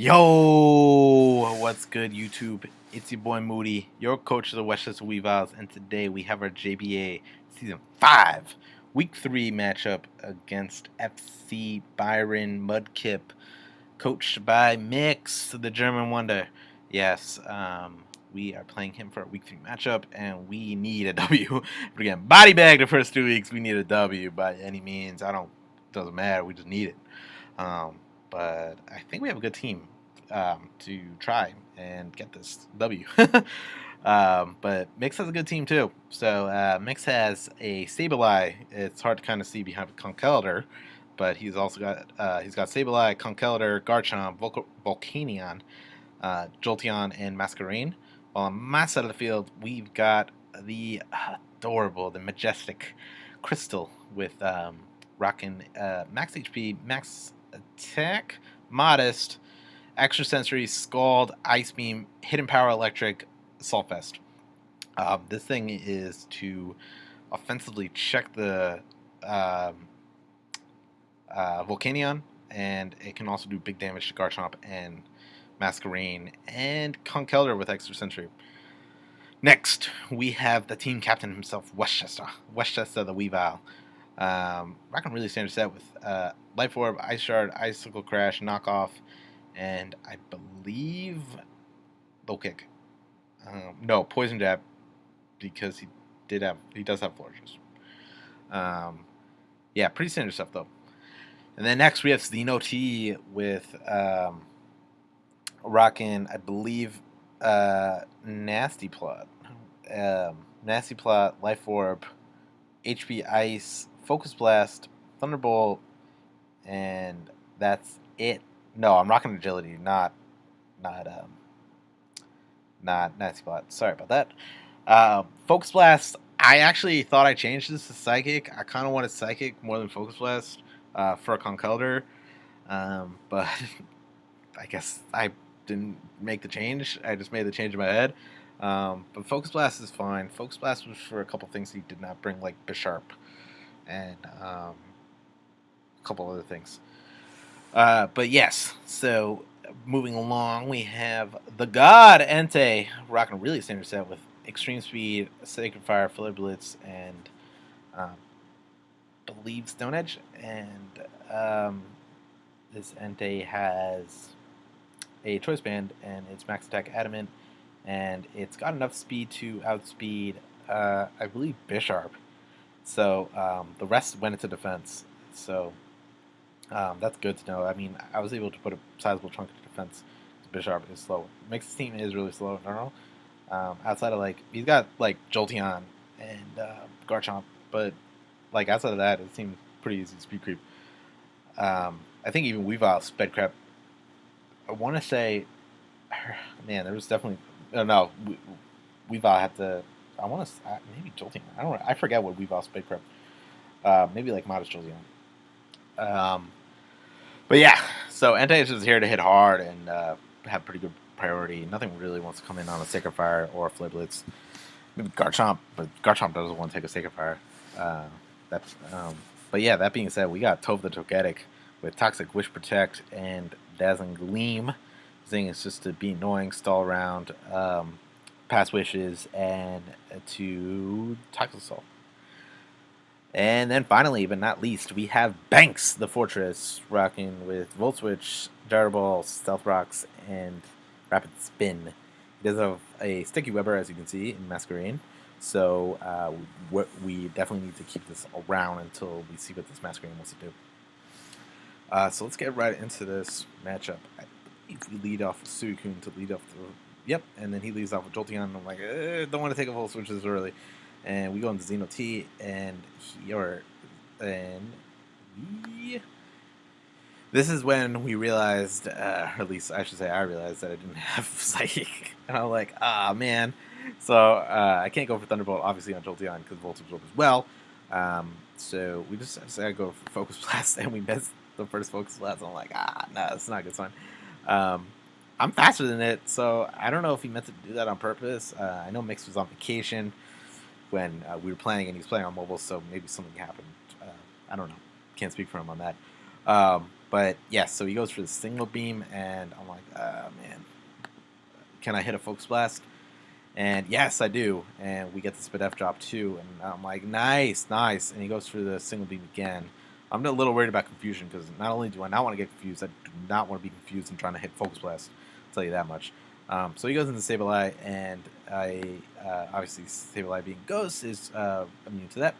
Yo, what's good, YouTube? It's your boy Moody, your coach of the Westchester Weavers, and today we have our JBA Season 5 Week 3 matchup against FC Bayern Mudkip, coached by Mix, the German wonder. Yes, we are playing him for a Week 3 matchup, and we need a W. We're getting body bagged the first 2 weeks. We need a W by any means. Doesn't matter. We just need it. But I think we have a good team to try and get this W. But Mix has a good team too. So Mix has a Sableye. It's hard to kind of see behind Conkeldurr, but he's also got Sableye, Conkeldurr, Garchomp, Volcanion, Jolteon, and Masquerain. While on my side of the field, we've got the adorable, the majestic Crystal with rocking max HP, max attack, modest, extrasensory, scald, ice beam, hidden power, electric, assault vest. This thing is to offensively check the Volcanion, and it can also do big damage to Garchomp and Masquerain and Conkeldurr with extrasensory. Next, we have the team captain himself, Westchester the Weavile. Rocking really standard set with Life Orb, Ice Shard, Icicle Crash, Knockoff, and I believe Low Kick. No, Poison Jab, because he does have flourishes. Yeah, pretty standard stuff though. And then next we have Xeno T with rocking, I believe, Nasty Plot. Nasty Plot, Life Orb, HP Ice, Focus Blast, Thunderbolt, and that's it. No, I'm rocking Agility, not Nasty Plot. Sorry about that. Focus Blast. I actually thought I changed this to Psychic. I kind of wanted Psychic more than Focus Blast for a Conkeldurr, but I guess I didn't make the change. I just made the change in my head. But Focus Blast is fine. Focus Blast was for a couple things he did not bring, like Bisharp and a couple other things. But yes, so moving along, we have the God Entei rocking a really standard set with Extreme Speed, Sacred Fire, Filler Blitz, and believe Stone Edge. And this Entei has a Choice Band, and it's max attack Adamant, and it's got enough speed to outspeed, I believe, Bisharp. So the rest went into defense. So that's good to know. I mean, I was able to put a sizable chunk of defense. Bisharp is slow. Mix's team is really slow in general. Outside of, like, he's got like Jolteon and Garchomp, but like outside of that, it seems pretty easy to speed creep. I think even Weavile sped crap. I want to say, man, there was definitely no. Weavile had to. I want to maybe Jolteon. I forget what Weavile sped crap. Maybe like modest Jolteon. But yeah, so Entei is just here to hit hard and have pretty good priority. Nothing really wants to come in on a Sacred Fire or a Flare Blitz. Maybe Garchomp, but Garchomp doesn't want to take a Sacred Fire. But yeah, that being said, we got Tove the Togetic with Toxic Wish Protect and Dazzling Gleam. The thing is just to be annoying, stall around, pass wishes, and to Toxic Assault. And then finally, but not least, we have Banks, the Fortress, rocking with Volt Switch, Gyro Ball, Stealth Rocks, and Rapid Spin. He does have a Sticky Webber, as you can see, in Masquerain. So we definitely need to keep this around until we see what this Masquerain wants to do. So let's get right into this matchup. I believe we lead off with Suicune to lead off the... Yep, and then he leads off with Jolteon, and I'm like, don't want to take a Volt Switch this early. And we go into Xeno T, this is when we realized, or at least I should say I realized, that I didn't have Psychic. And I'm like, man. So I can't go for Thunderbolt, obviously, on Jolteon, because Volt Absorb as well. So we just decided to go for Focus Blast, and we missed the first Focus Blast. I'm like, no, it's not a good sign. I'm faster than it, so I don't know if he meant to do that on purpose. I know Mix was on vacation when we were playing, and he was playing on mobile, so maybe something happened. I don't know. Can't speak for him on that. But yeah, so he goes for the single beam, and I'm like, man, can I hit a focus blast? And yes, I do. And we get the spit F drop too. And I'm like, nice, nice. And he goes for the single beam again. I'm a little worried about confusion because not only do I not want to get confused, I do not want to be confused in trying to hit focus blast. I'll tell you that much. So he goes into Sableye, and I obviously Sableye being Ghost is immune to that.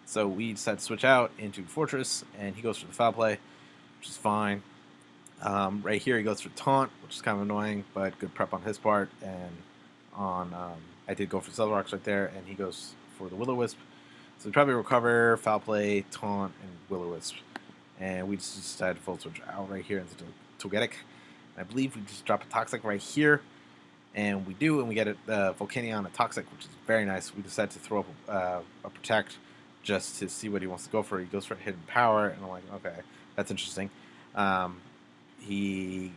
So we decide to switch out into Fortress, and he goes for the foul play, which is fine. Right here, he goes for Taunt, which is kind of annoying, but good prep on his part. And on I did go for Cell Rocks right there, and he goes for the Will-O-Wisp. So we probably recover, foul play, Taunt, and Will-O-Wisp. And we just decided to full switch out right here into Togetic. I believe we just drop a Toxic right here, and we do, and we get a Volcanion, a Toxic, which is very nice. We decide to throw up a Protect just to see what he wants to go for. He goes for a Hidden Power, and I'm like, okay, that's interesting. We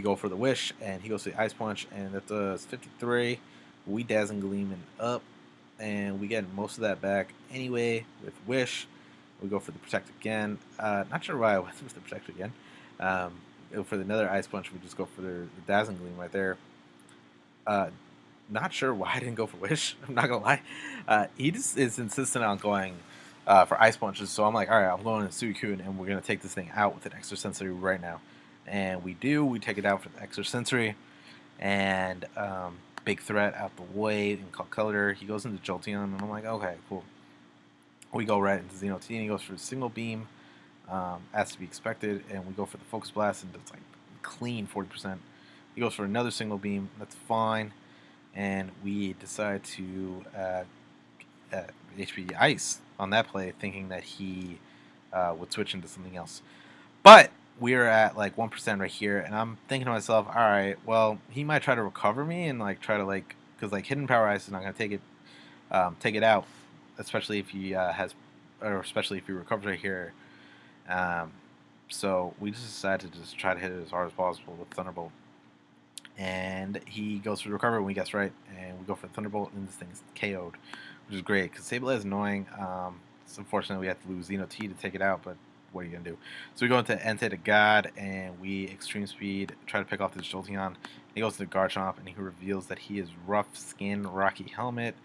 go for the Wish, and he goes to the Ice Punch, and that does 53. We Dazzling Gleam up, and we get most of that back anyway with Wish. We go for the Protect again. Not sure why I went with the Protect again. For another Ice Punch, we just go for the Dazzling Gleam right there. Not sure why I didn't go for Wish. I'm not gonna lie. He just is insistent on going for Ice Punches, so I'm like, all right, I'm going to Suicune, and we're gonna take this thing out with an Extra Sensory right now. And we do. We take it out for the Extra Sensory, and big threat out the way in Color. He goes into Jolteon, and I'm like, okay, cool. We go right into Xeno T, and he goes for a single beam, as to be expected, and we go for the Focus Blast, and it's like clean 40%. He goes for another single beam, that's fine, and we decide to HP Ice on that play, thinking that he would switch into something else. But we're at like 1% right here, and I'm thinking to myself, all right, well, he might try to recover me and like try to like, because like Hidden Power Ice is not going to take it out, especially if he especially if he recovers right here. So we just decided to just try to hit it as hard as possible with Thunderbolt. And he goes for the recover, and we guess right, and we go for the Thunderbolt, and this thing's KO'd, which is great, because Sableye is annoying. It's unfortunate we have to lose Xeno T to take it out, but what are you going to do? So we go into Entei to God, and we Extreme Speed, try to pick off this Jolteon. He goes to the Garchomp, and he reveals that he is Rough Skin, Rocky Helmet,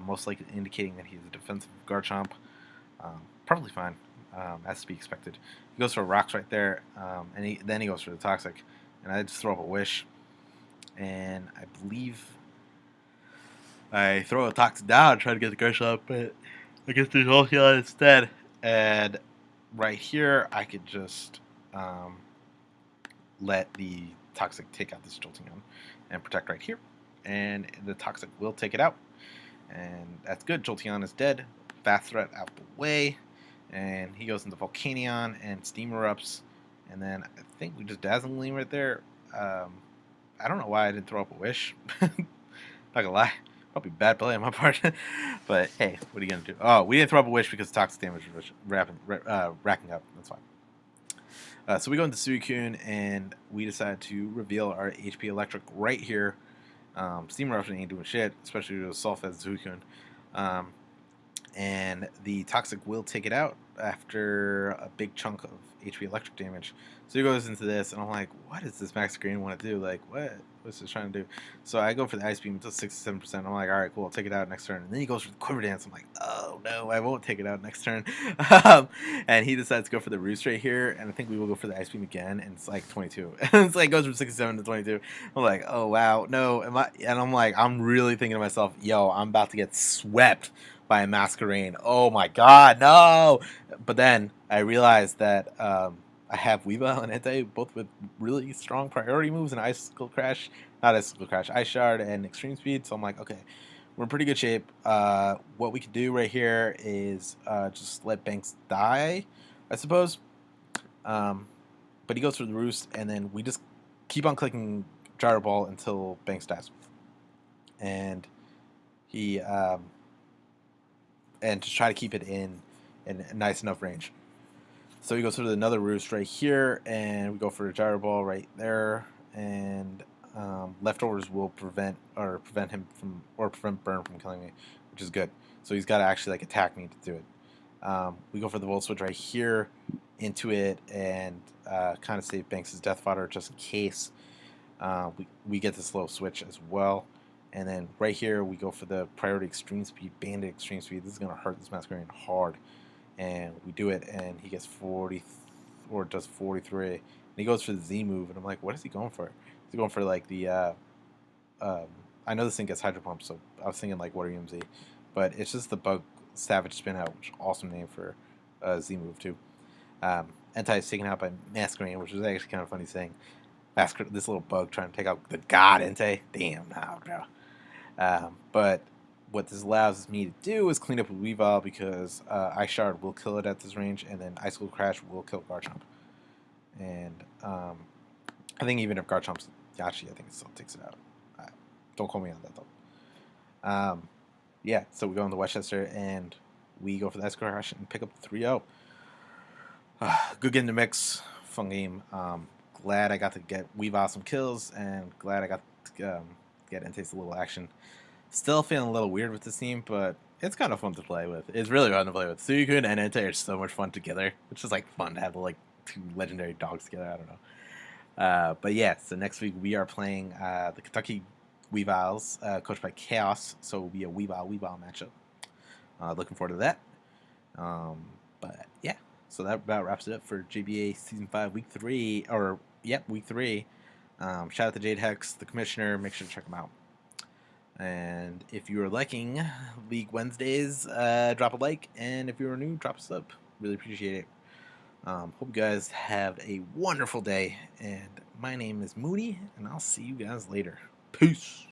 most likely indicating that he's a defensive Garchomp. Probably fine, as to be expected. He goes for Rocks right there, and then he goes for the Toxic, and I just throw up a Wish. And I believe I throw a Toxic down, try to get the Garchomp, but I get the Jolteon instead. And right here, I could just let the Toxic take out this Jolteon and protect right here. And the Toxic will take it out. And that's good. Jolteon is dead. Fast Threat out the way. And he goes into Volcanion and Steam Erupts. And then I think we just Dazzling Gleam right there. I don't know why I didn't throw up a Wish. Not gonna lie. Probably bad play on my part. But hey, what are you gonna do? Oh, we didn't throw up a Wish because Toxic damage was racking up. That's fine. So we go into Suicune, and we decide to reveal our HP Electric right here. Steam Eruption ain't doing shit, especially with Sulf as Suicune. And the Toxic will take it out after a big chunk of HP Electric damage. So he goes into this, and I'm like, what does this Max Green want to do? Like, what's this trying to do? So I go for the Ice Beam until 67%. I'm like, all right, cool, I'll take it out next turn. And then he goes for the Quiver Dance. I'm like, oh, no, I won't take it out next turn. And he decides to go for the Roost right here, and I think we will go for the Ice Beam again, and it's like 22. It's like, goes from 67 to 22. I'm like, oh, wow, no. And I'm like, I'm really thinking to myself, yo, I'm about to get swept by a Masquerain. Oh my god, no! But then I realized that I have Weavile and Entei both with really strong priority moves and Icicle Crash, not Icicle Crash, Ice Shard and Extreme Speed. So I'm like, okay, we're in pretty good shape. What we can do right here is just let Banks die, I suppose. But he goes for the Roost, and then we just keep on clicking Gyro Ball until Banks dies. And he and to try to keep it in a nice enough range. So he goes through another Roost right here, and we go for a Gyro Ball right there, and leftovers will prevent him from, or prevent Burn from killing me, which is good. So he's got to actually like attack me to do it. We go for the Volt Switch right here into it and kind of save Banks' Death Fodder just in case. We get this little switch as well. And then right here, we go for the Priority Extreme Speed, Bandit Extreme Speed. This is going to hurt this Masquerade hard. And we do it, and he gets 40, or does 43. And he goes for the Z move, and I'm like, what is he going for? He's going for, like, the, I know this thing gets Hydro Pump, so I was thinking, like, Water UMZ. But it's just the Bug Savage Spin Out, which is an awesome name for Z move, too. Entei is taken out by Masquerade, which was actually kind of funny saying. This little bug trying to take out the god Entei. Damn, no, bro. But what this allows me to do is clean up with Weavile because Ice Shard will kill it at this range, and then Icicle Crash will kill Garchomp. And I think even if Garchomp's Yachi, I think it still takes it out. Don't call me on that, though. Yeah, so we go into Westchester, and we go for the Icicle Crash and pick up 3-0. Good game in the mix. Fun game. Glad I got to get Weavile some kills, and glad I got to get Entei's a little action. Still feeling a little weird with this team, but it's kind of fun to play with. It's really fun to play with. Suicune and Entei are so much fun together. It's just like fun to have like two legendary dogs together. I don't know. But yeah, so next week we are playing the Kentucky Weaviles, coached by Chaos. So it will be a Weavile matchup. Looking forward to that. But yeah, so that about wraps it up for JBA Season 5, Week 3. Week 3. Shout out to Jade Hex, the commissioner. Make sure to check him out. And if you are liking League Wednesdays, drop a like. And if you're new, drop a sub. Really appreciate it. Hope you guys have a wonderful day. And my name is Moody, and I'll see you guys later. Peace.